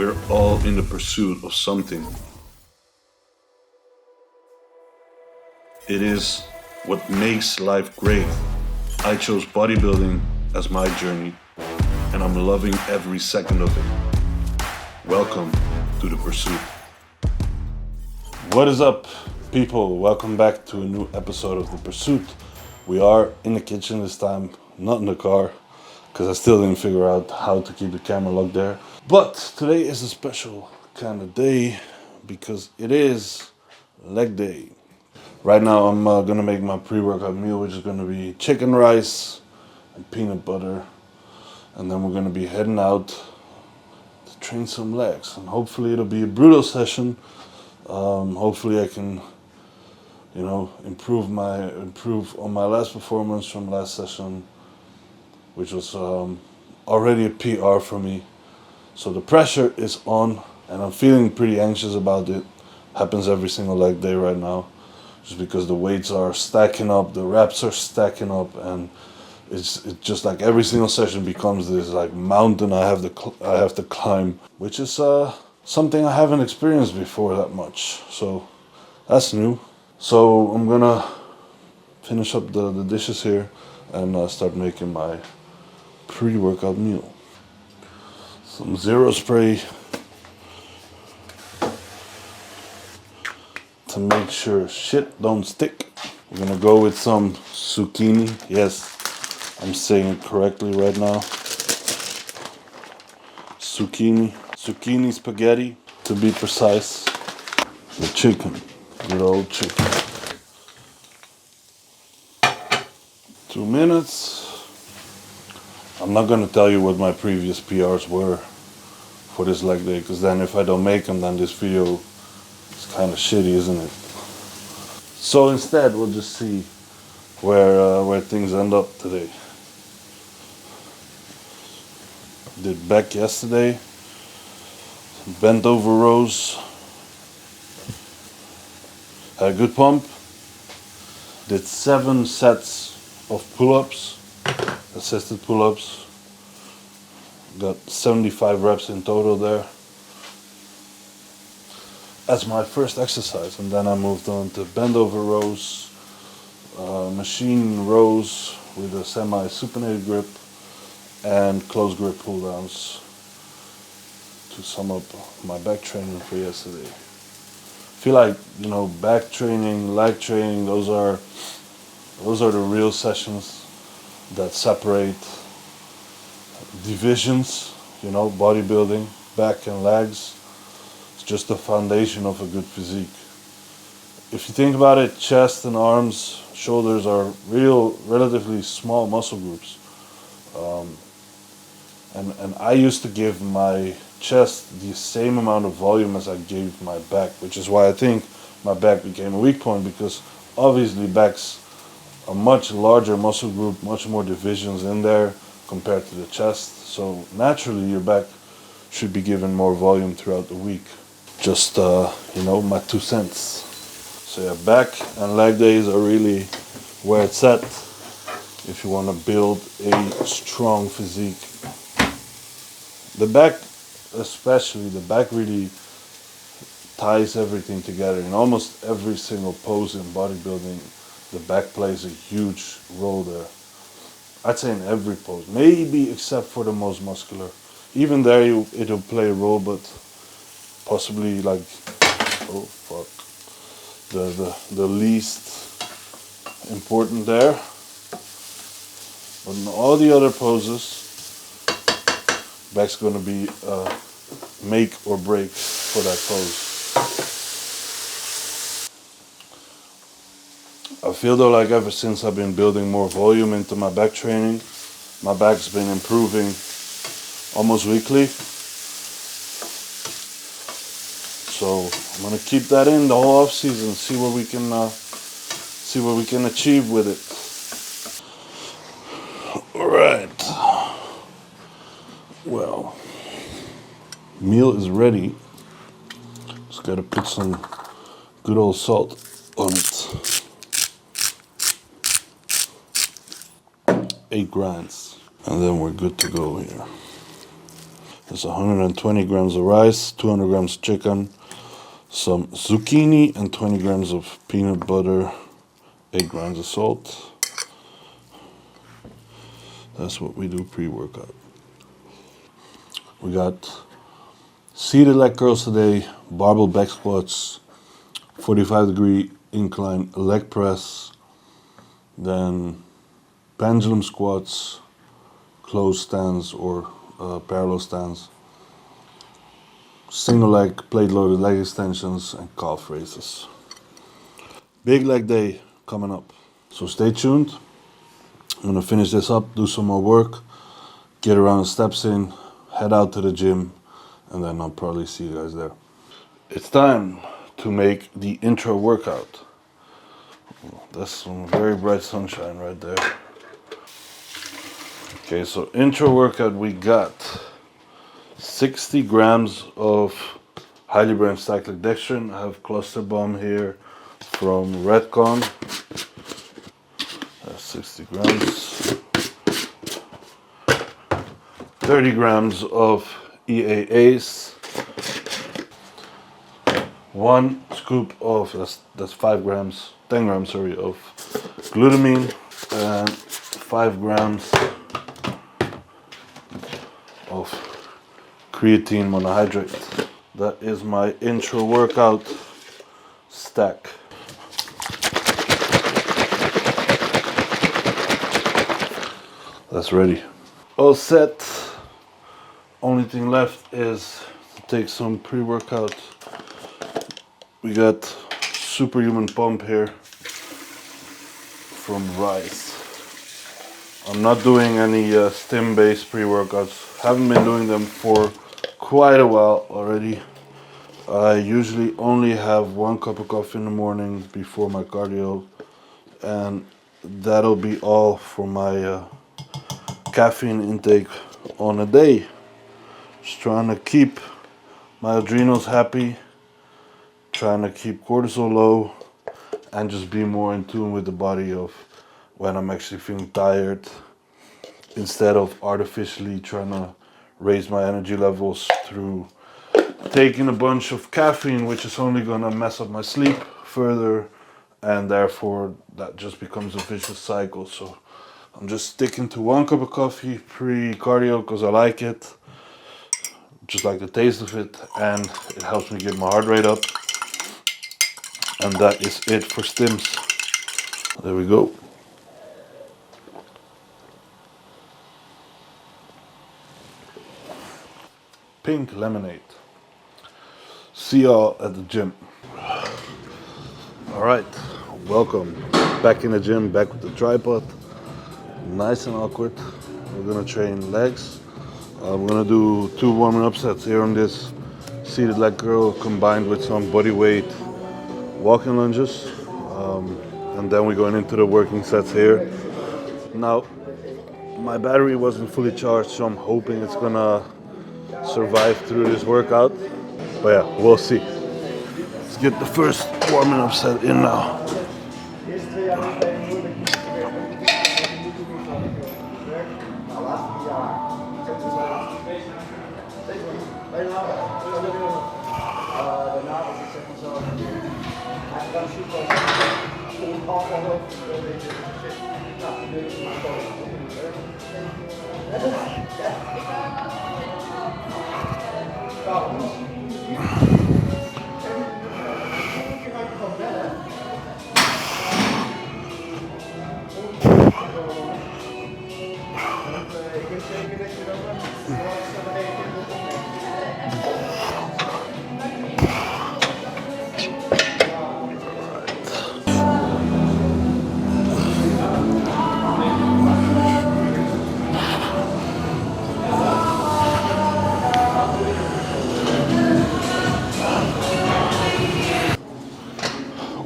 We're all in the pursuit of something. It is what makes life great. I chose bodybuilding as my journey, and I'm loving every second of it. Welcome to The Pursuit. What is up, people? Welcome back to a new episode of The Pursuit. We are in the kitchen this time, not in the car, because I still didn't figure out how to keep the camera locked there. But today is a special kind of day because it is leg day. Right now I'm gonna make my pre-workout meal, which is gonna be chicken rice and peanut butter, and then we're gonna be heading out to train some legs, and hopefully it'll be a brutal session. Hopefully I can, improve on my last performance from last session, which was already a PR for me. So the pressure is on, and I'm feeling pretty anxious about it. Happens every single leg day right now, just because the weights are stacking up, the reps are stacking up, and it's just like every single session becomes this like mountain I have to climb, which is something I haven't experienced before that much. So that's new. So I'm gonna finish up the dishes here and start making my pre-workout meal. Some zero spray to make sure shit don't stick. We're gonna go with some zucchini. Yes, I'm saying it correctly right now. Zucchini spaghetti, to be precise. The chicken, good old chicken. 2 minutes. I'm not gonna tell you what my previous PRs were for this leg day, because then if I don't make them, then this video is kind of shitty, isn't it? So instead, we'll just see where things end up today. Did back yesterday, bent over rows, had a good pump. Did 7 sets of pull-ups, assisted pull-ups. Got 75 reps in total there. That's my first exercise, and then I moved on to bend over rows, machine rows with a semi-supinated grip, and close grip pull downs to sum up my back training for yesterday. I feel like, back training, leg training, those are the real sessions that separate divisions, bodybuilding, back and legs. It's just the foundation of a good physique. If you think about it, chest and arms, shoulders are relatively small muscle groups. And I used to give my chest the same amount of volume as I gave my back, which is why I think my back became a weak point, because obviously back's a much larger muscle group, much more divisions in there compared to the chest. So naturally your back should be given more volume throughout the week. Just, my 2 cents. So yeah, back and leg days are really where it's at if you want to build a strong physique. The back, especially, the back really ties everything together. In almost every single pose in bodybuilding, the back plays a huge role there. I'd say in every pose, maybe except for the most muscular. Even there it'll play a role, but possibly like, the least important there. But in all the other poses, back's gonna be make or break for that pose. I feel though like ever since I've been building more volume into my back training, my back's been improving almost weekly. So I'm gonna keep that in the whole off season, see what we can achieve with it. All right. Well, meal is ready. Just gotta put some good old salt on it. 8 grinds, and then we're good to go here. There's 120 grams of rice, 200 grams of chicken, some zucchini, and 20 grams of peanut butter, 8 grams of salt. That's what we do pre-workout. We got seated leg curls today, barbell back squats, 45-degree incline leg press, then pendulum squats, closed stands or parallel stands, single leg plate loaded leg extensions, and calf raises. Big leg day coming up, so stay tuned. I'm gonna finish this up, do some more work, get around the steps in, head out to the gym, and then I'll probably see you guys there. It's time to make the intro workout. That's some very bright sunshine right there. Okay, so intro workout, we got 60 grams of highly branched cyclic dextrin. I have cluster bomb here from Redcon. That's 60 grams. 30 grams of EAAs. 1 scoop of, that's 5 grams, 10 grams, sorry, of glutamine, and 5 grams of creatine monohydrate. That is my intro workout stack. That's ready. All set. Only thing left is to take some pre-workout. We got Superhuman Pump here from Rise. I'm not doing any stim-based pre-workouts. Haven't been doing them for quite a while already. I usually only have 1 cup of coffee in the morning before my cardio, and that'll be all for my caffeine intake on a day. Just trying to keep my adrenals happy, trying to keep cortisol low, and just be more in tune with the body of when I'm actually feeling tired, instead of artificially trying to raise my energy levels through taking a bunch of caffeine, which is only gonna mess up my sleep further, and therefore that just becomes a vicious cycle. So I'm just sticking to 1 cup of coffee pre-cardio because I like it, just like the taste of it, and it helps me get my heart rate up. And that is it for stims. There we go. Pink lemonade. See y'all at the gym. All right, welcome back in the gym, back with the tripod. Nice and awkward. We're gonna train legs. We're gonna do 2 warming up sets here on this seated leg curl combined with some body weight walking lunges. And then we're going into the working sets here. Now, my battery wasn't fully charged, so I'm hoping it's gonna survive through this workout. But yeah, we'll see. Let's get the first warming up set in now.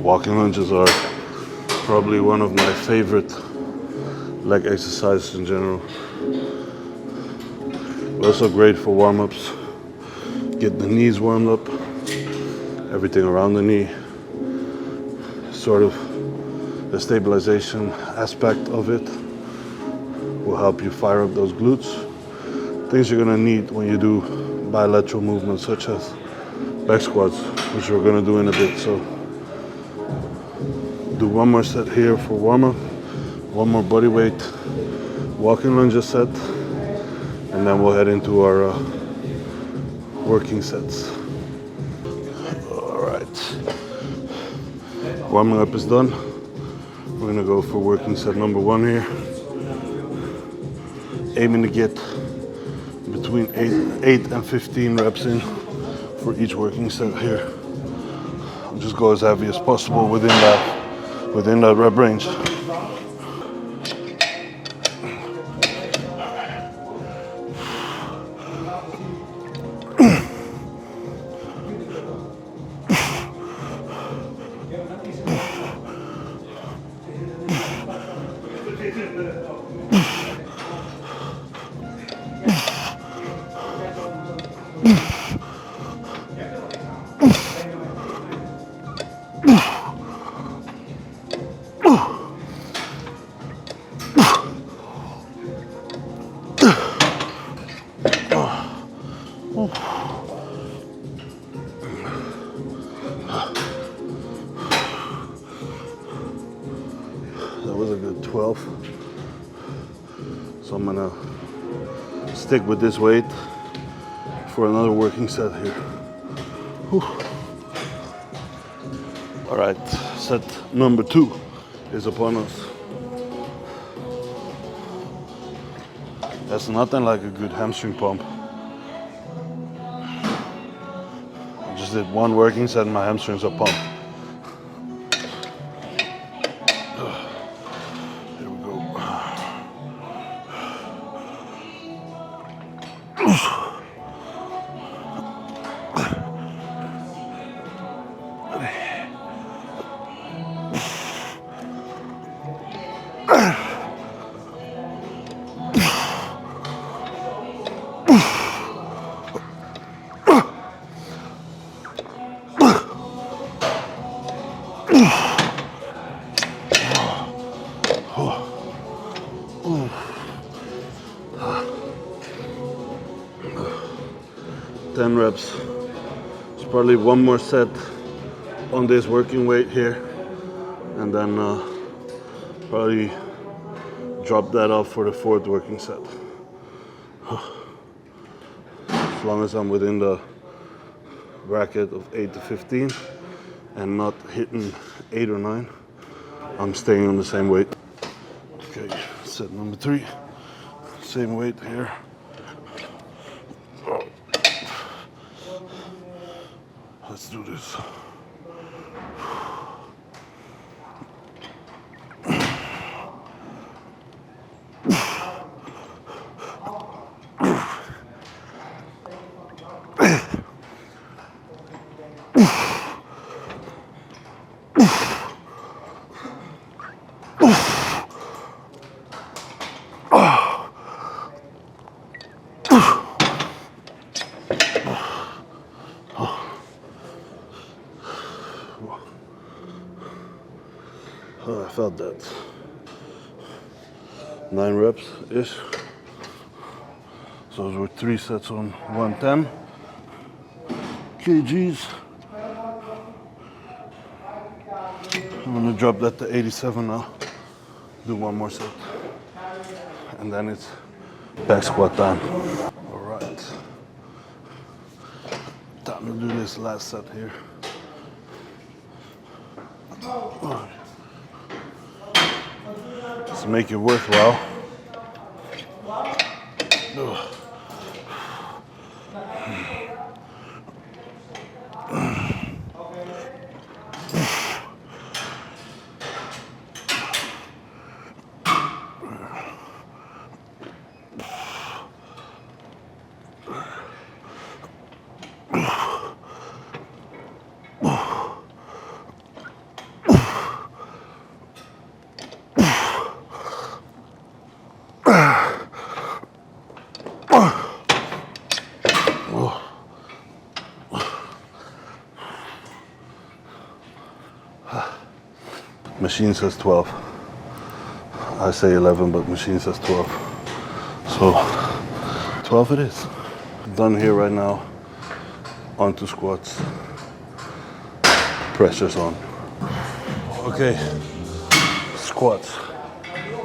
Walking lunges are probably one of my favorite leg exercises in general. Also great for warm-ups. Get the knees warmed up, everything around the knee. Sort of the stabilization aspect of it will help you fire up those glutes. things you're gonna need when you do bilateral movements such as back squats, which we're gonna do in a bit. So do one more set here for warm-up, one more body weight walking lunges set, and then we'll head into our working sets. All right, warming up is done. We're gonna go for working set number 1 here. Aiming to get between 8 and 15 reps in for each working set here. I'll just go as heavy as possible within that rep range. That was a good 12. So I'm gonna stick with this weight for another working set here. Whew. All right, set number 2 is upon us. That's nothing like a good hamstring pump. I just did one working set and my hamstrings are pumped. Here we go. Ten reps. It's probably one more set on this working weight here, and then probably drop that off for the 4th working set. As long as I'm within the bracket of 8 to 15 and not hitting 8 or 9, I'm staying on the same weight. Okay, set number 3, same weight here. Let's do this. Oh, I felt that. 9 reps-ish. So those were 3 sets on 110 kgs. I'm gonna drop that to 87 now. Do one more set. And then it's back squat time. All right. Time to do this last set here. To make it worthwhile. Machine says 12. I say 11, but machine says 12. So 12 it is. Done here right now. Onto squats. Pressure's on. Okay, squats.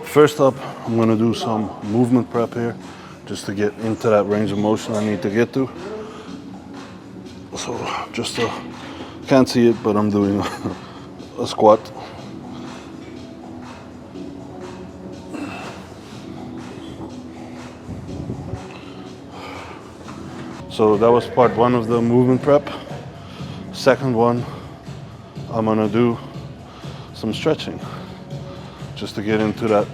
First up, I'm gonna do some movement prep here, just to get into that range of motion I need to get to. So, can't see it, but I'm doing a squat. So that was part one of the movement prep. Second one, I'm gonna do some stretching, just to get into that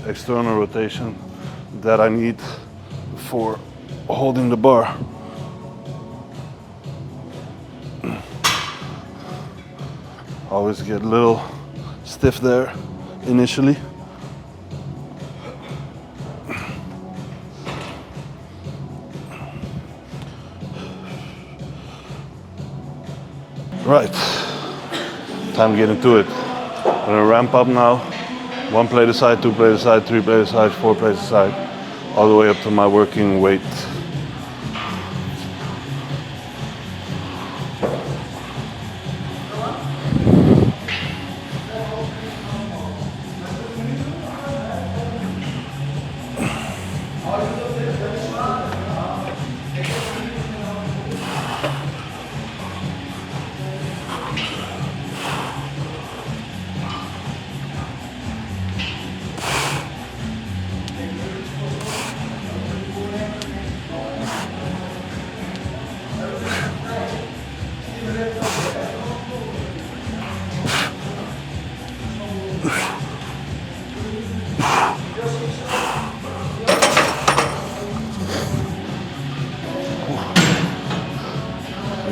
external rotation that I need for holding the bar. Always get a little stiff there initially. Right, time to get into it. I'm gonna ramp up now. 1 plate aside, 2 plate aside, 3 plate aside, 4 plates aside, all the way up to my working weight.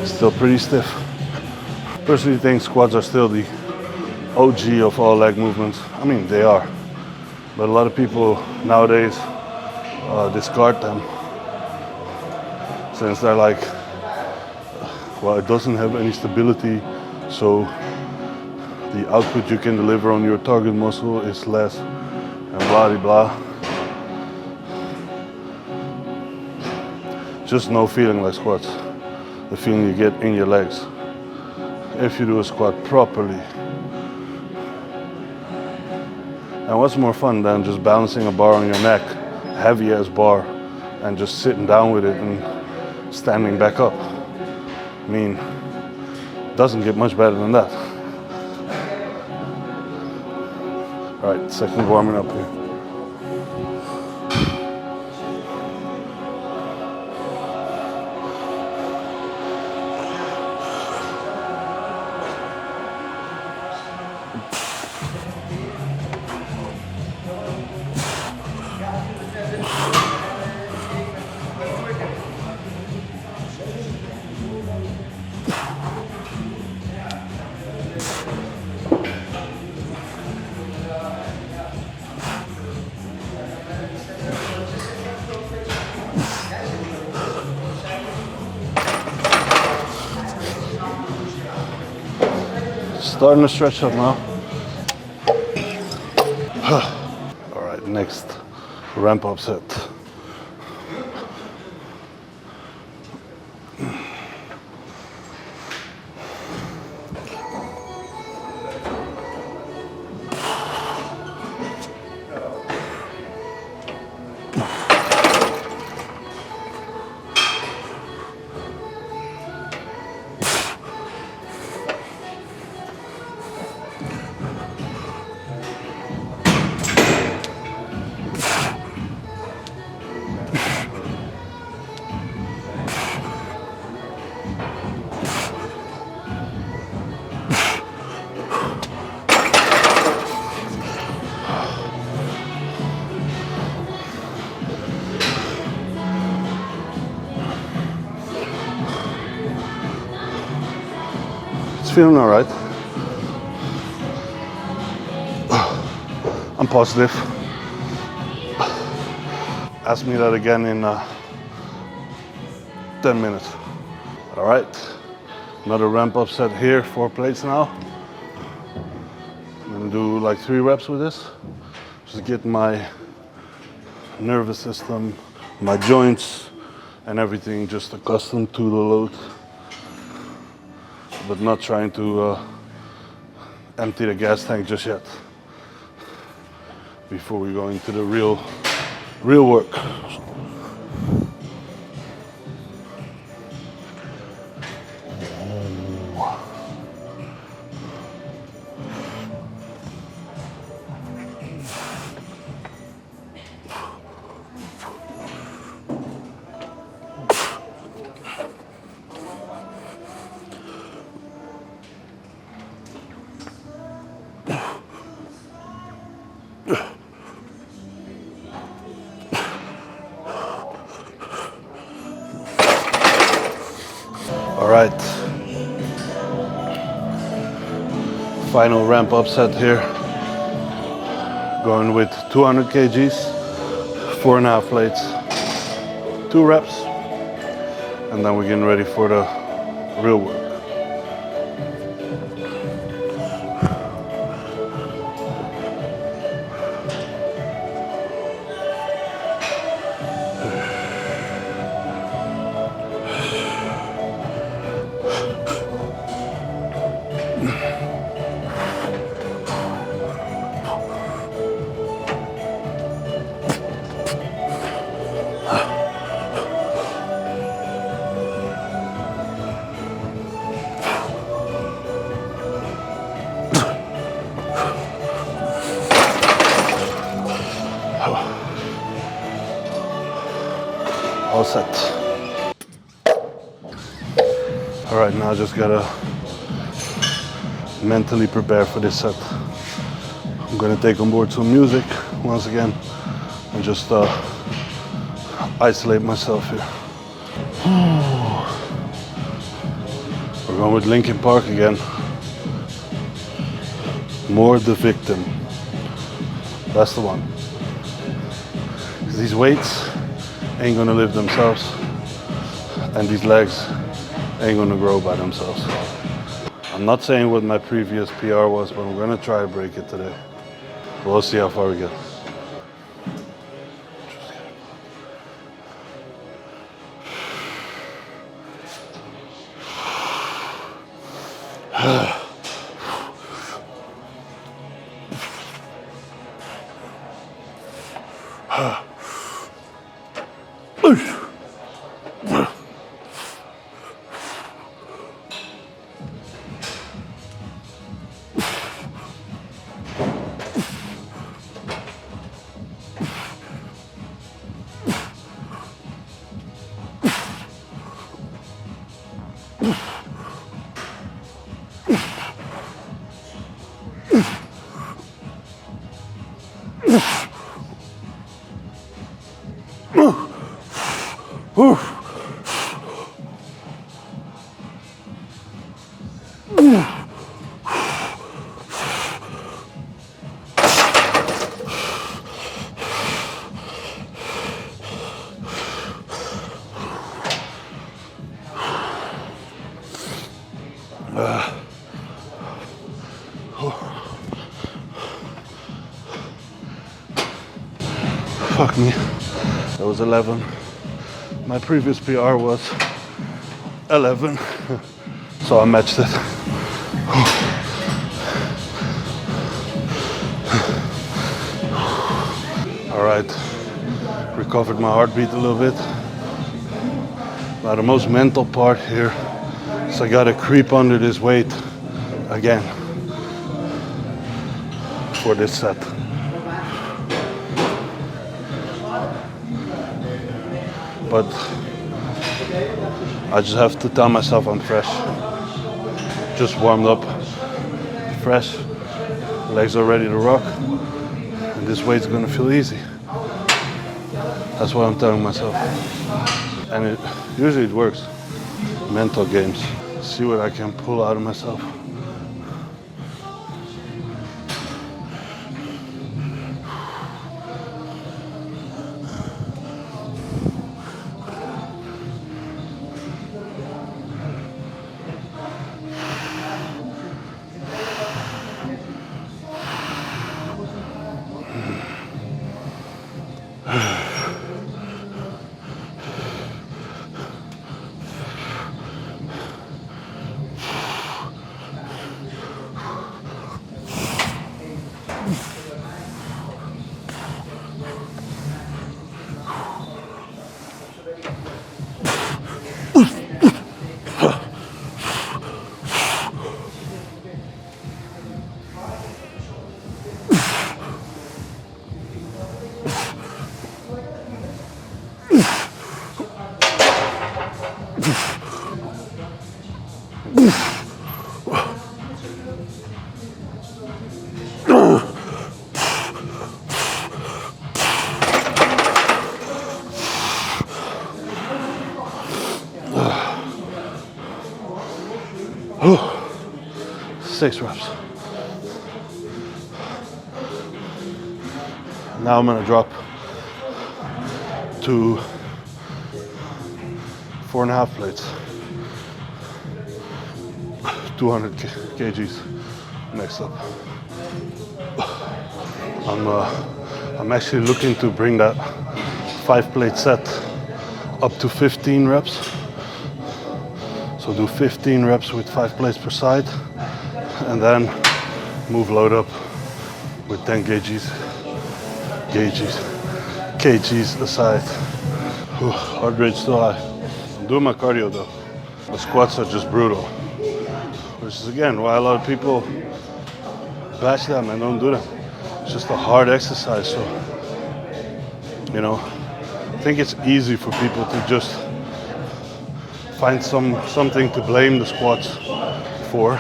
Still pretty stiff. Personally think squats are still the OG of all leg movements. I mean, they are. But a lot of people nowadays discard them, since they're like, well, it doesn't have any stability, so the output you can deliver on your target muscle is less, and blah de blah. Just no feeling like squats. The feeling you get in your legs if you do a squat properly. And what's more fun than just balancing a bar on your neck, heavy as bar, and just sitting down with it and standing back up? I mean, it doesn't get much better than that. All right, second warming up here. Starting to stretch up now. All right, next ramp up set. Feeling all right. I'm positive. Ask me that again in 10 minutes. All right, another ramp up set here, 4 plates now. I'm gonna do like 3 reps with this. Just get my nervous system, my joints, and everything, just accustomed to the load, but not trying to empty the gas tank just yet before we go into the real work. All right, final ramp up set here. Going with 200 kgs, 4.5 plates, 2 reps, and then we're getting ready for the real work. All set. All right, now I just gotta mentally prepare for this set. I'm gonna take on board some music once again and just isolate myself here. We're going with Linkin Park again. More the victim. That's the one. 'Cause these weights ain't gonna live themselves, and these legs ain't gonna grow by themselves. I'm not saying what my previous PR was, but I'm gonna try to break it today. We'll see how far we get. Fuck me. That was 11. My previous PR was 11, so I matched it. All right, recovered my heartbeat a little bit. Now the most mental part here is I gotta creep under this weight again for this set. But I just have to tell myself I'm fresh. Just warmed up, fresh, legs are ready to rock, and this weight's gonna feel easy. That's what I'm telling myself. And usually it works. Mental games. See what I can pull out of myself. 6 reps. Now I'm gonna drop to 4.5 plates. 200 kgs next up. I'm actually looking to bring that 5-plate set up to 15 reps. So do 15 reps with 5 plates per side, and then move load up with 10 kgs aside. Heart rate still high. I'm doing my cardio though. The squats are just brutal, which is again why a lot of people bash them and don't do them. It's just a hard exercise, so you know, I think it's easy for people to just find something to blame the squats for,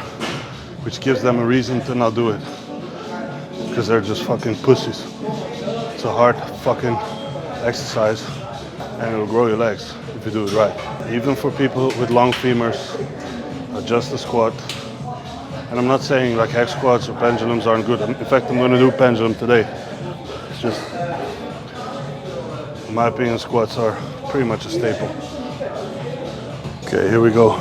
which gives them a reason to not do it, because they're just fucking pussies. It's a hard fucking exercise, and it'll grow your legs if you do it right. Even for people with long femurs, adjust the squat. And I'm not saying like hack squats or pendulums aren't good. In fact, I'm gonna do pendulum today. It's just, in my opinion, squats are pretty much a staple. Okay, here we go.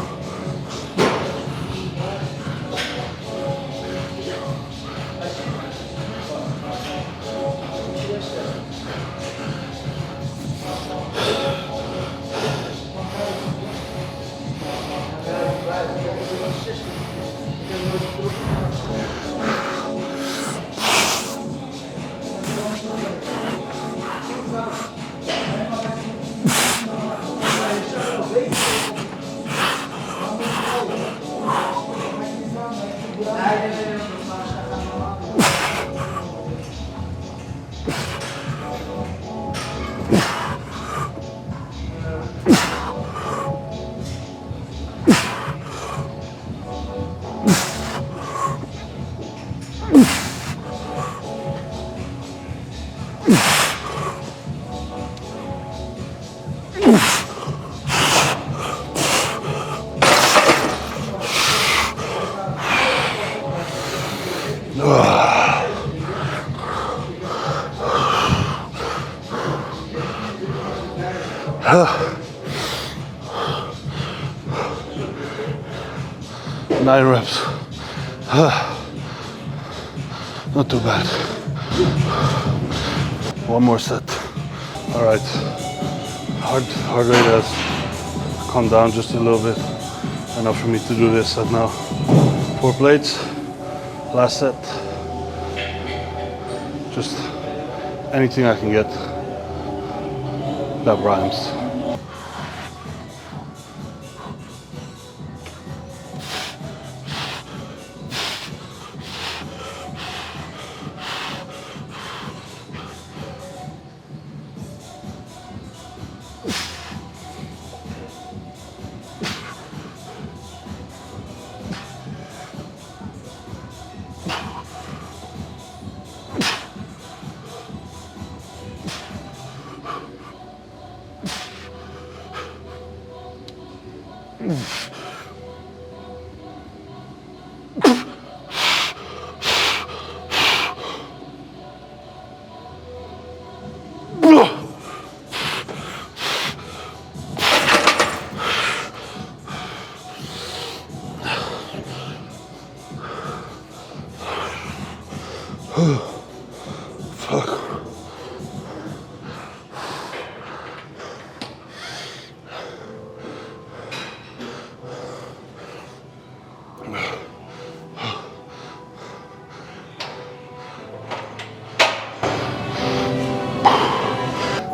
Nine reps. Not too bad. One more set. All right. Heart rate has come down just a little bit. Enough for me to do this set now. 4 plates. Last set. Just anything I can get that rhymes. Fuck.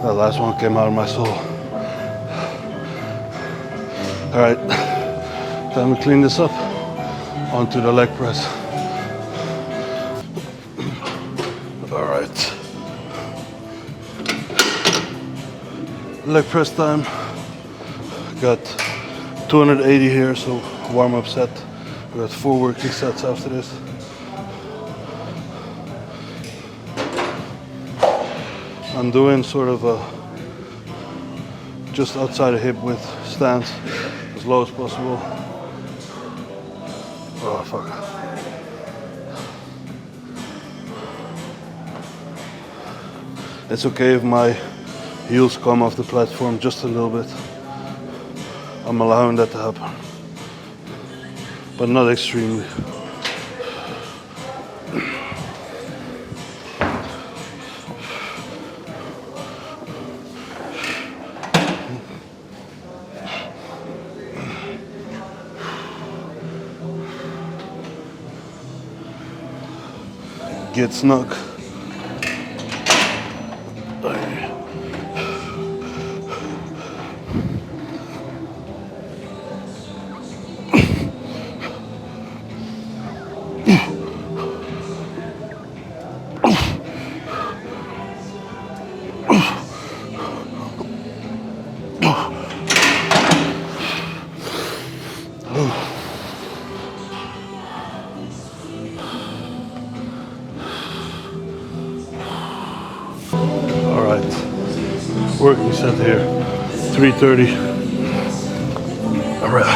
That last one came out of my soul. All right, time to clean this up. Onto the leg press. All right. Leg press time. Got 280 here, so warm-up set. We got 4 working sets after this. I'm doing sort of a just outside of hip width stance, as low as possible. Oh fuck. It's okay if my heels come off the platform just a little bit. I'm allowing that to happen, but not extremely. Get snug. Working set here, 330. Alright,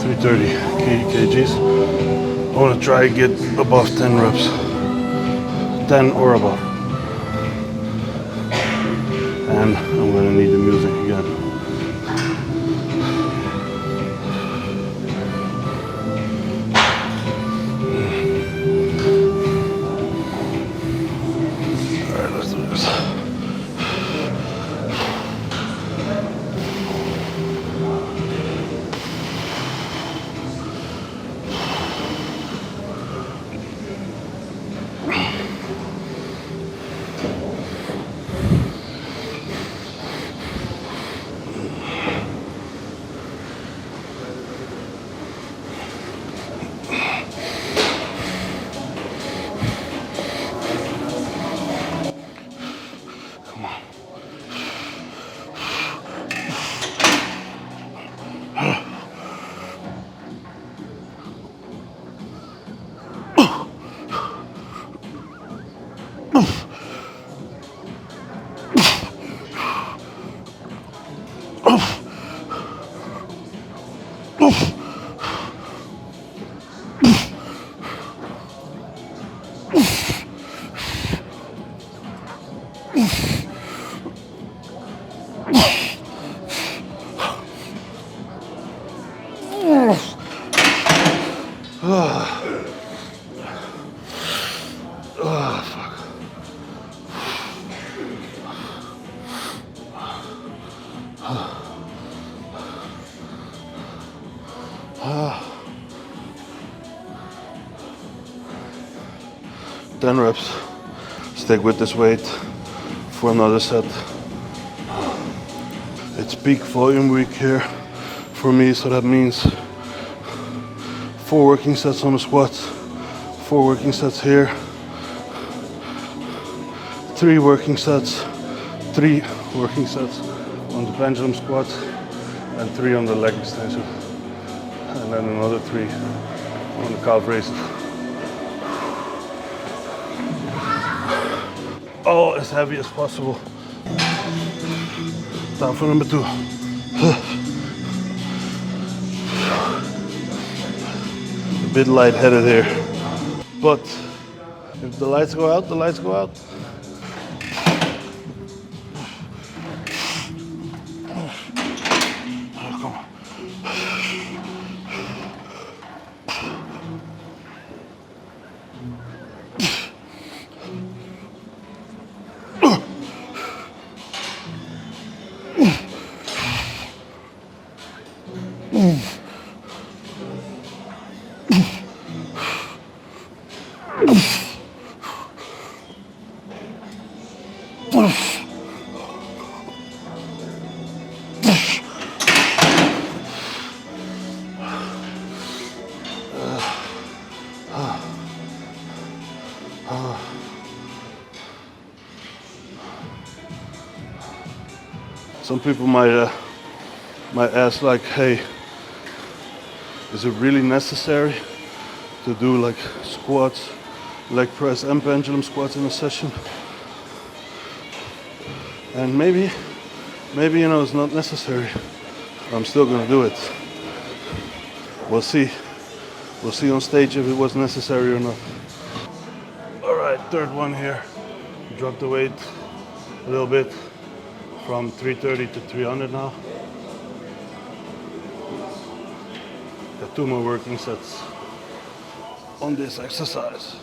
330 kgs. I want to try and get above 10 reps, 10 or above. And I'm gonna need the music again. Alright, let's do this. Ten reps. Stick with this weight for another set. It's peak volume week here for me, so that means 4 working sets on the squats, 4 working sets here, 3 working sets, 3 working sets on the pendulum squat, and 3 on the leg extension, and then another 3 on the calf raises. All as heavy as possible. Time for number 2. A bit lightheaded here, but if the lights go out, the lights go out. Oh, come on. Some people might ask, like, hey, Is it really necessary to do like squats, leg press and pendulum squats in a session? And maybe you know it's not necessary. I'm still gonna do it. We'll see. We'll see on stage if it was necessary or not. All right, third one here. Drop the weight a little bit from 330 to 300 now. Got 2 more working sets on this exercise.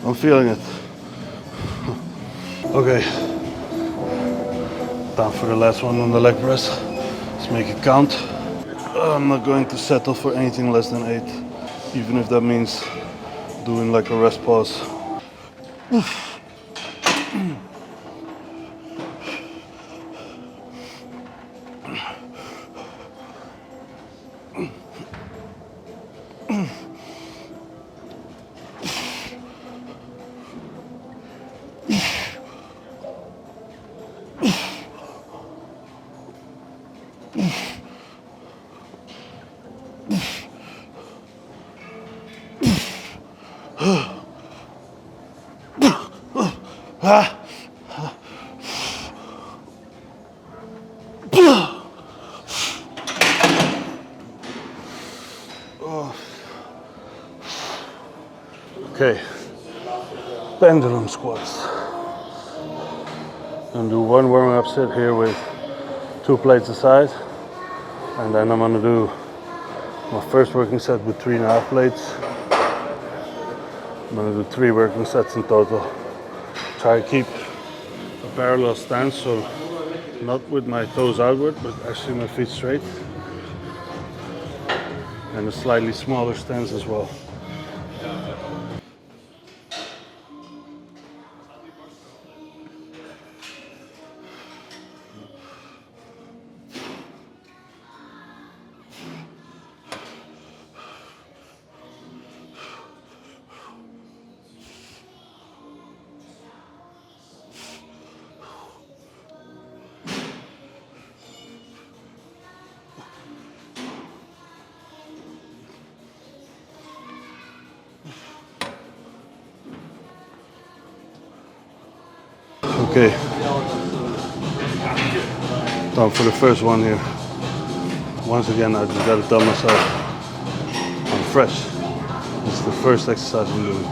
I'm feeling it. Okay, time for the last one on the leg press. Let's make it count. I'm not going to settle for anything less than 8, even if that means doing like a rest pause. Okay, pendulum squats. I'm gonna do one warm-up set here with 2 plates aside, and then I'm gonna do my first working set with 3.5 plates. I'm gonna do 3 working sets in total. Try to keep a parallel stance, so not with my toes outward, but actually my feet straight. And a slightly smaller stance as well. Okay, time for the first one here. Once again, I just gotta tell myself I'm fresh. It's the first exercise I'm doing.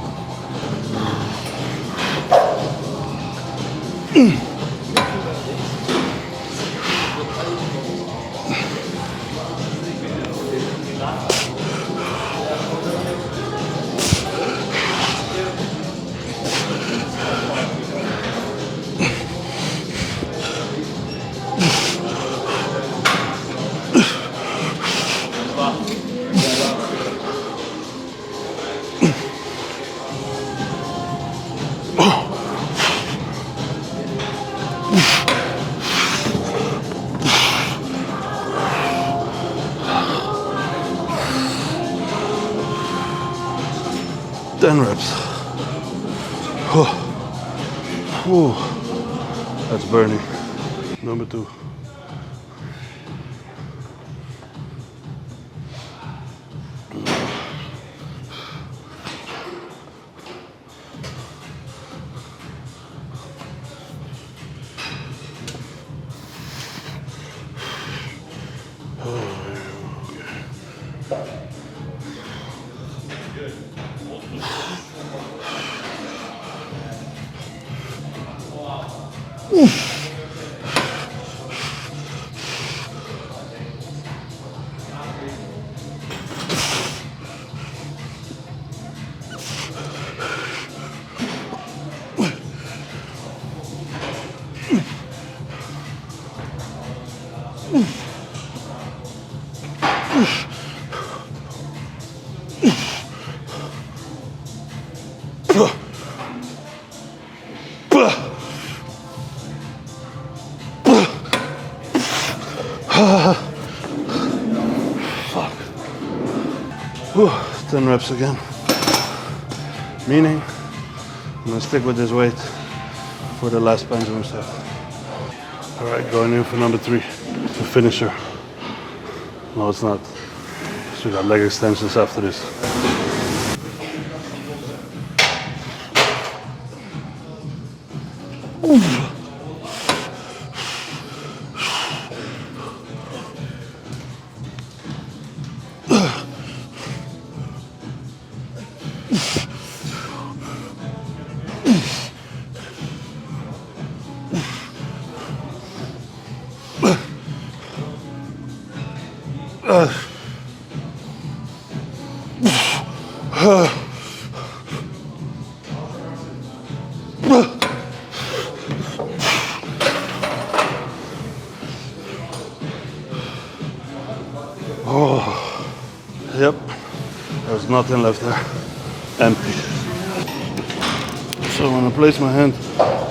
Reps. Oh, that's burning. Number 2. Fuck. Whew, 10 reps again. Meaning, I'm gonna stick with this weight for the last pendulum set. All right, going in for number 3, the finisher. No, it's not. So we got leg extensions after this. Oh, yep, there's nothing left there, empty. So I'm gonna place my hand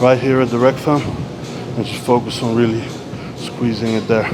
right here at the rec fan and just focus on really squeezing it there.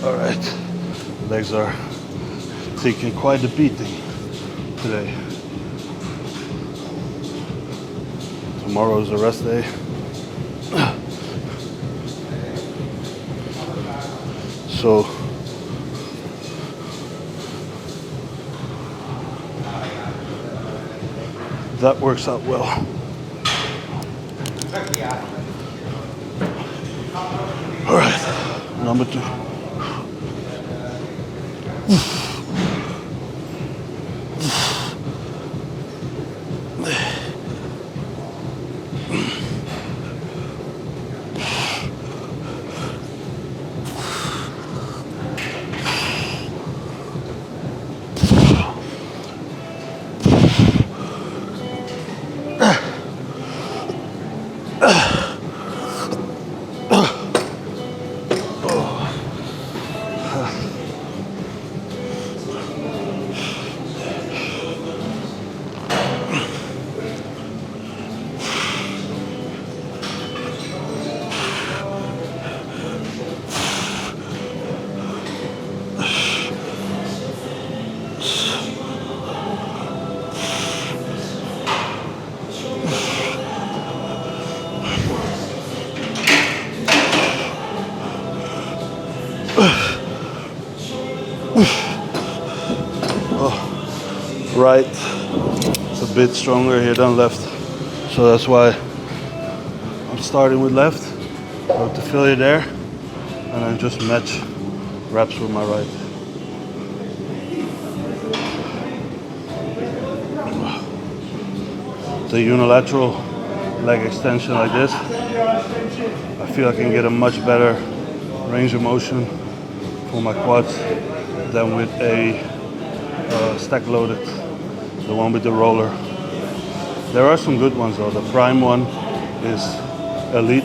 All right, legs are taking quite a beating today. Tomorrow's a rest day. So that works out well. All right, number 2. Right, it's a bit stronger here than left, so that's why I'm starting with left. Got the failure there, and then just match reps with my right. with a unilateral leg extension like this, I feel I can get a much better range of motion for my quads than with a stack loaded, the one with the roller. There are some good ones though. The Prime one is elite,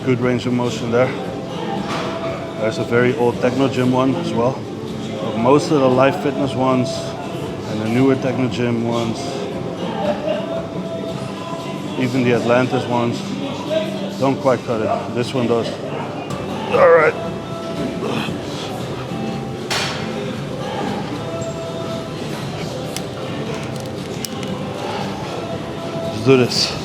good range of motion there. There's a very old Techno Gym one as well. But most of the Life Fitness ones and the newer Techno Gym ones, even the Atlantis ones, don't quite cut it. This one does. All right. Let's do this.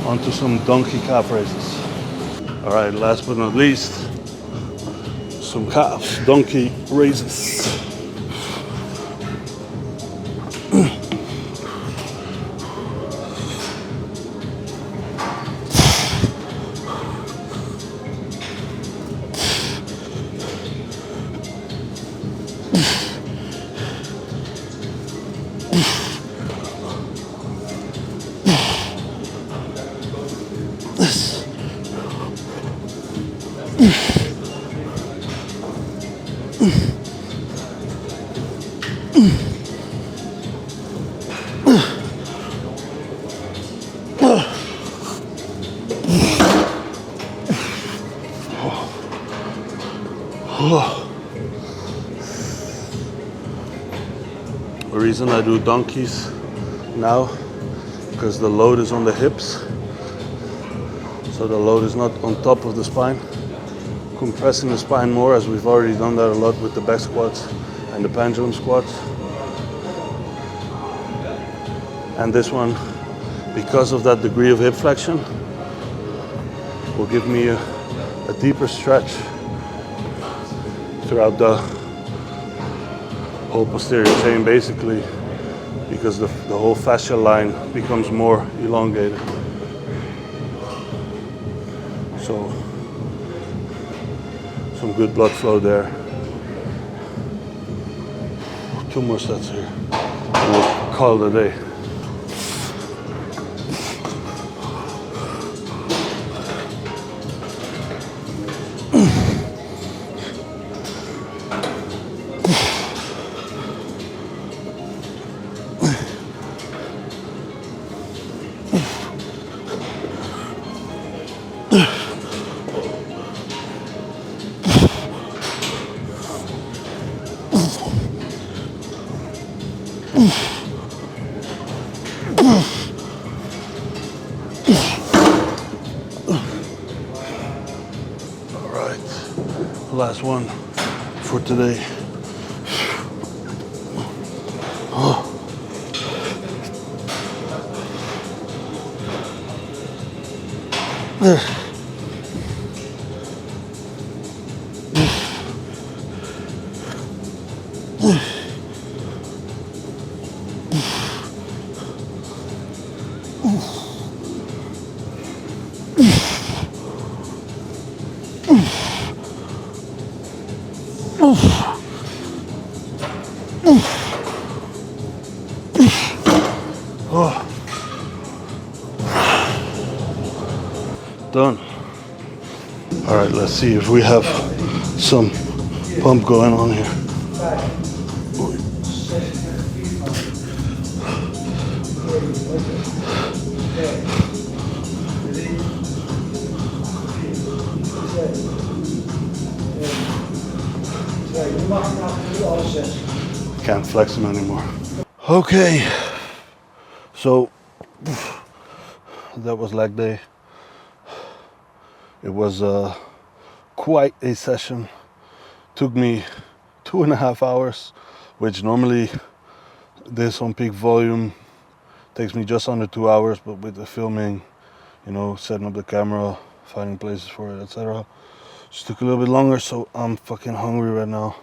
Onto some donkey calf raises. All right, last but not least, some calves, donkey raises. The reason I do donkeys now, because the load is on the hips, so the load is not on top of the spine, compressing the spine more, as we've already done that a lot with the back squats and the pendulum squats. And this one, because of that degree of hip flexion, will give me a deeper stretch throughout the whole posterior chain, basically, because the whole fascia line becomes more elongated. So some good blood flow there. 2 more sets here, and we'll call it a day. Last one for today. Done. All right, let's see if we have some pump going on here. Can't flex them anymore. Okay, so that was leg day. It was quite a session. Took me 2.5 hours, which normally this on peak volume takes me just under 2 hours, but with the filming, you know, setting up the camera, finding places for it, etc., just took a little bit longer. So I'm fucking hungry right now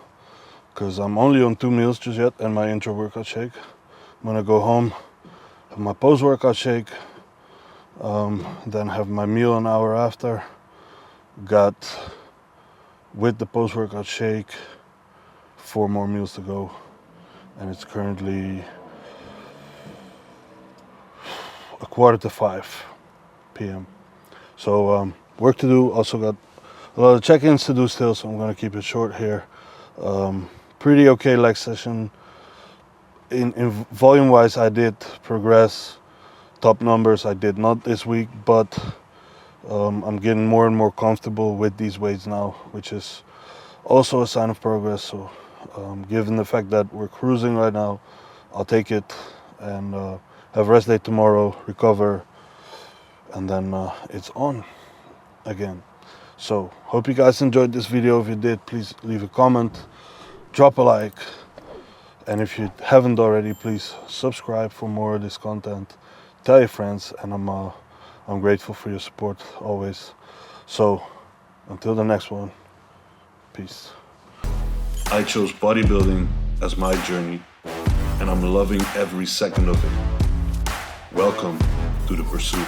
because I'm only on 2 meals just yet and my intro workout shake. I'm gonna go home, have my post workout shake, then have my meal an hour after. Got, with the post workout shake, 4 more meals to go, and it's currently 4:45 p.m. So work to do. Also got a lot of check-ins to do still, so I'm gonna keep it short here. Pretty okay leg session. In volume wise, I did progress. Top numbers I did not this week, but I'm getting more and more comfortable with these weights now, which is also a sign of progress. So given the fact that we're cruising right now, I'll take it and have rest day tomorrow, recover, and then it's on again. So hope you guys enjoyed this video. If you did, please leave a comment, drop a like, and if you haven't already, please subscribe for more of this content. Tell your friends, and I'm grateful for your support always. So until the next one, peace. I chose bodybuilding as my journey, and I'm loving every second of it. Welcome to the pursuit.